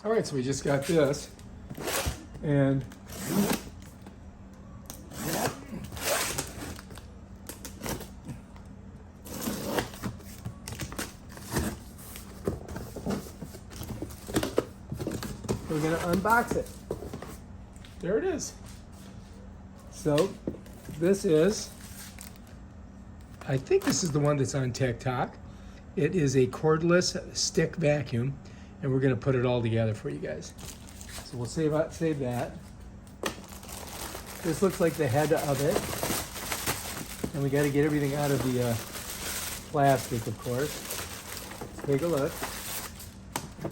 All right, so we just got this, and we're gonna unbox it. There it is. So this is, I think this is the one that's on TikTok. It is a cordless stick vacuum, and we're gonna put it all together for you guys. So we'll save that. This looks like the head of it, and we got to get everything out of the plastic, of course. Let's take a look.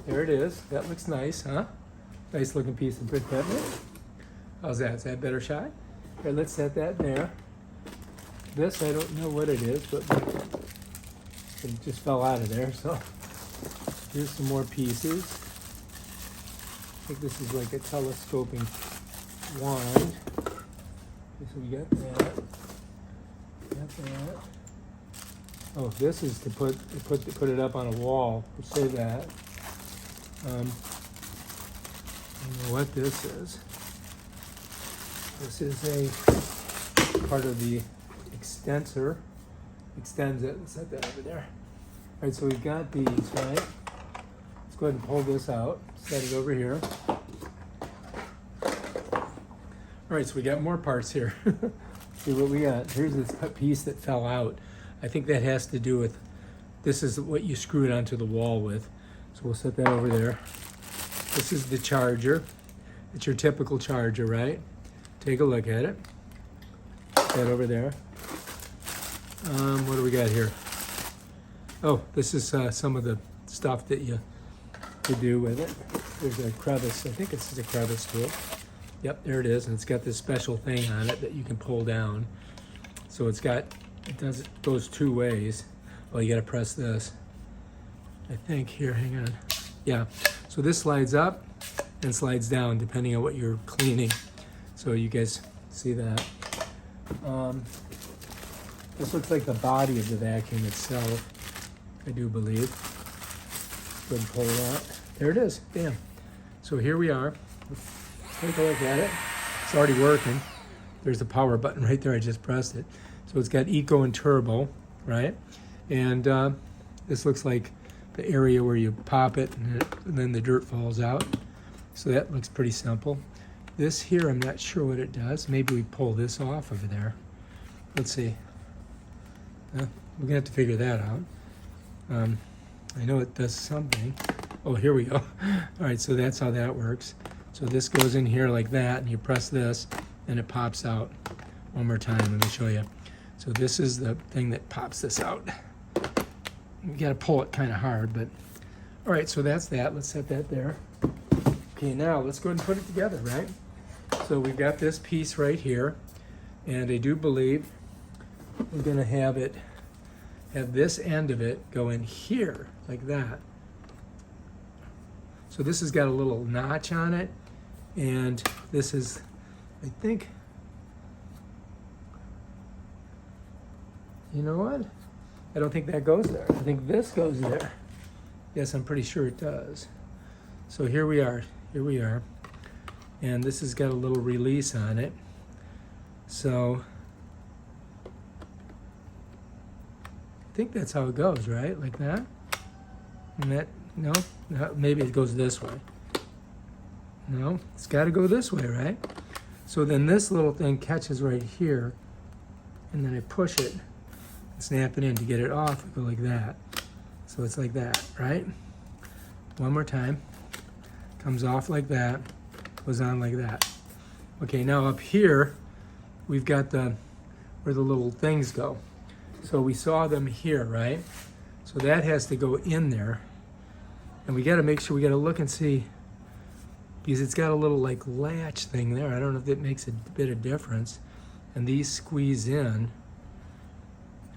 There it is. That looks nice, huh? Nice looking piece of equipment. How's that? Is that better shot? Here, let's set that there. This, I don't know what it is, but it just fell out of there, so here's some more pieces. I think this is like a telescoping wand. Okay, so we got that. Got that. Oh, this is to put it up on a wall. We'll say that. I don't know what this is. This is a part of the extensor. Extends it. Let's set that over there. All right, so we've got these, right? Let's go ahead and pull this out. Set it over here. All right, so we got more parts here. See what we got. Here's this piece that fell out. I think that has to do with, this is what you screw it onto the wall with. So we'll set that over there. This is the charger. It's your typical charger, right? Take a look at it. Put that over there. What do we got here? Oh, this is some of the stuff that you do with it. There's a crevice. I think this is a crevice tool. Yep, there it is, and it's got this special thing on it that you can pull down. So it goes two ways. Well, you got to press this. I think here, hang on. Yeah, so this slides up and slides down depending on what you're cleaning. So you guys see that. This looks like the body of the vacuum itself, I do believe. Go ahead and pull it out. There it is, bam. So here we are. Take a look at it. It's already working. There's the power button right there, I just pressed it. So it's got eco and turbo, right? And this looks like the area where you pop it and then the dirt falls out. So that looks pretty simple. This here, I'm not sure what it does. Maybe we pull this off over there. Let's see. We're gonna have to figure that out. I know it does something. Oh, here we go. All right, so that's how that works. So this goes in here like that, and you press this, and it pops out. One more time, let me show you. So this is the thing that pops this out. You gotta pull it kind of hard, but all right, so that's that. Let's set that there. Okay, now let's go ahead and put it together, right? So we've got this piece right here, and I do believe we're gonna have this end of it go in here, like that. So this has got a little notch on it, and this is, I think, you know what? I don't think that goes there. I think this goes there. Yes, I'm pretty sure it does. So here we are. And this has got a little release on it. So I think that's how it goes, right? Like that? And that, no, maybe it goes this way. No, it's got to go this way, right? So then this little thing catches right here, and then I push it, snap it in to get it off, go like that. So it's like that, right? One more time. Comes off like that, goes on like that. Okay, now up here, we've got where the little things go. So we saw them here, right? So that has to go in there. And we gotta make sure, we gotta look and see, because it's got a little like latch thing there. I don't know if that makes a bit of difference. And these squeeze in. And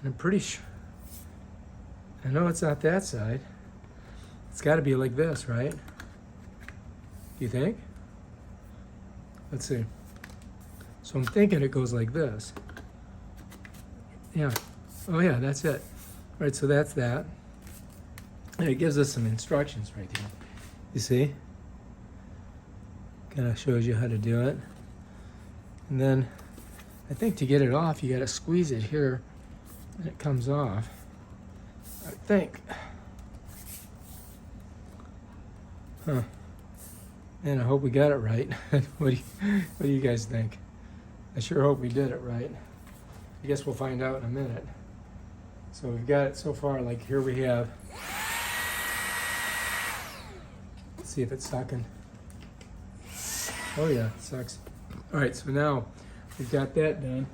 I'm pretty sure, I know it's not that side. It's gotta be like this, right? You think? Let's see. So I'm thinking it goes like this. Yeah. Oh yeah, that's it. All right, so that's that. And it gives us some instructions right here. You see? Kind of shows you how to do it. And then I think to get it off, you got to squeeze it here and it comes off. I think. Huh. Man, I hope we got it right. What do you guys think? I sure hope we did it right. I guess we'll find out in a minute. So we've got it so far, like here we have. Let's see if it's sucking. Oh yeah, it sucks. All right, so now we've got that done.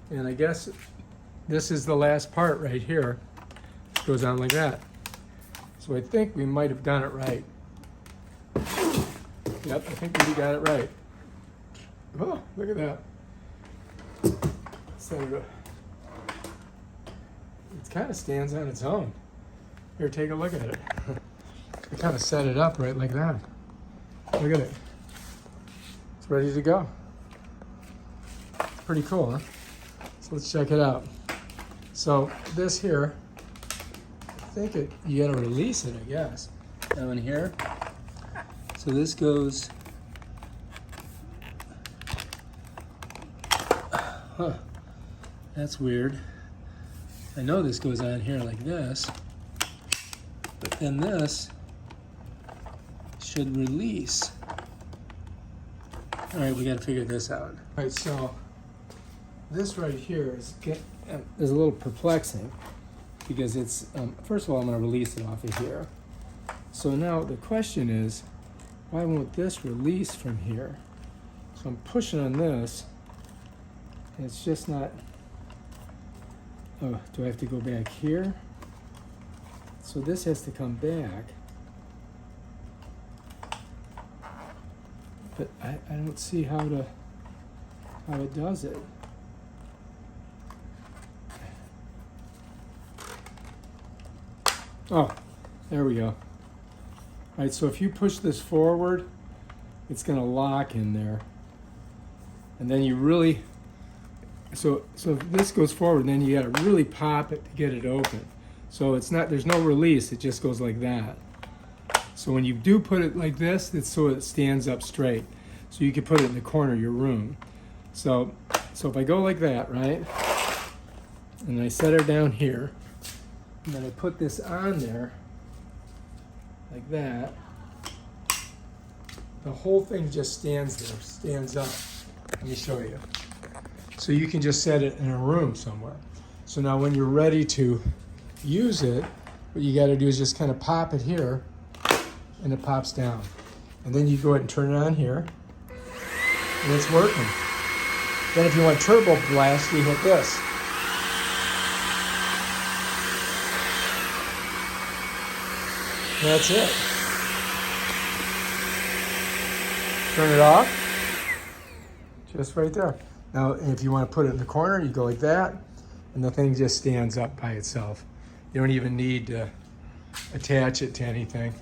And I guess this is the last part right here. It goes on like that. So I think we might have done it right. Yep, I think we got it right. Oh, look at that. So it kind of stands on its own. Here, take a look at it. I kind of set it up right like that. Look at it. It's ready to go. It's pretty cool, huh? So let's check it out. So this here, I think you gotta release it, I guess. Now in here. So this goes, huh, that's weird. I know this goes on here like this, but then this should release. All right, we gotta figure this out. All right, so this right here is a little perplexing because it's, first of all, I'm gonna release it off of here. So now the question is, why won't this release from here? So I'm pushing on this, and it's just not, oh, do I have to go back here? So this has to come back. But I don't see how it does it. Oh, there we go. All right, so if you push this forward, it's gonna lock in there. And then you really, so if this goes forward, then you gotta really pop it to get it open. So it's not, there's no release, it just goes like that. So when you do put it like this, it's so it stands up straight. So you can put it in the corner of your room. So if I go like that, right? And I set her down here, and then I put this on there, like that, the whole thing just stands there, stands up. Let me show you. So you can just set it in a room somewhere. So now when you're ready to use it, what you gotta do is just kind of pop it here, and it pops down. And then you go ahead and turn it on here, and it's working. Then if you want turbo blast, you hit this. That's it. Turn it off, just right there. Now, if you want to put it in the corner, you go like that, and the thing just stands up by itself. You don't even need to attach it to anything.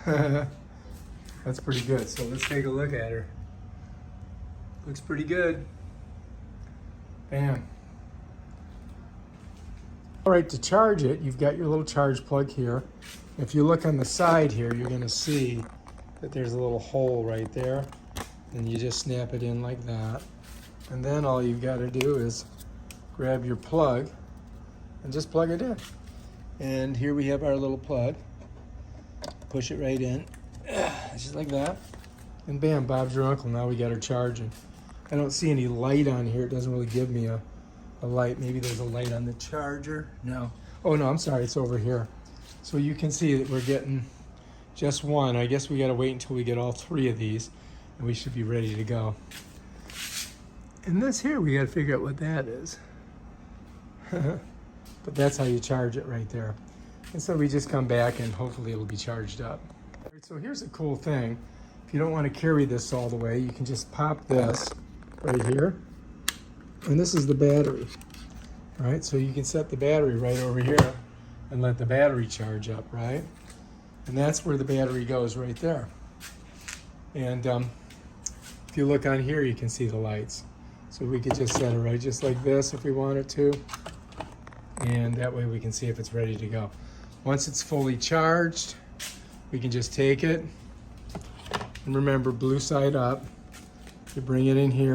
That's pretty good. So let's take a look at her. Looks pretty good. Bam. All right, to charge it, you've got your little charge plug here. If you look on the side here, you're gonna see that there's a little hole right there. And you just snap it in like that. And then all you've gotta do is grab your plug and just plug it in. And here we have our little plug. Push it right in, just like that. And bam, Bob's your uncle. Now we got her charging. I don't see any light on here. It doesn't really give me a light. Maybe there's a light on the charger. No. Oh no, I'm sorry, it's over here. So you can see that we're getting just one. I guess we gotta wait until we get all three of these and we should be ready to go. And this here, we gotta figure out what that is. But that's how you charge it right there. And so we just come back and hopefully it'll be charged up. All right, so here's a cool thing. If you don't want to carry this all the way, you can just pop this right here. And this is the battery. All right, so you can set the battery right over here and let the battery charge up, right? And that's where the battery goes right there. And if you look on here, you can see the lights. So we could just set it right just like this if we wanted to. And that way we can see if it's ready to go. Once it's fully charged, we can just take it And remember, blue side up. You bring it in here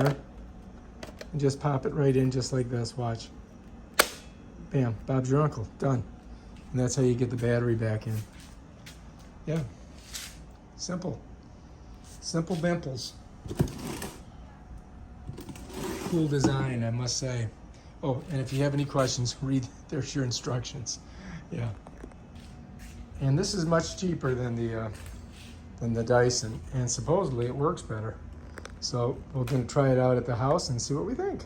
and just pop it right in just like this, watch. Bam, Bob's your uncle, done. And that's how you get the battery back in. Yeah, simple. Simple bimples. Cool design, I must say. Oh, and if you have any questions, there's your instructions. Yeah. And this is much cheaper than the Dyson, and supposedly it works better. So we're going to try it out at the house and see what we think.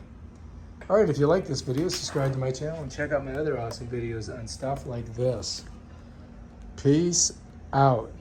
All right, if you like this video, subscribe to my channel and check out my other awesome videos on stuff like this. Peace out.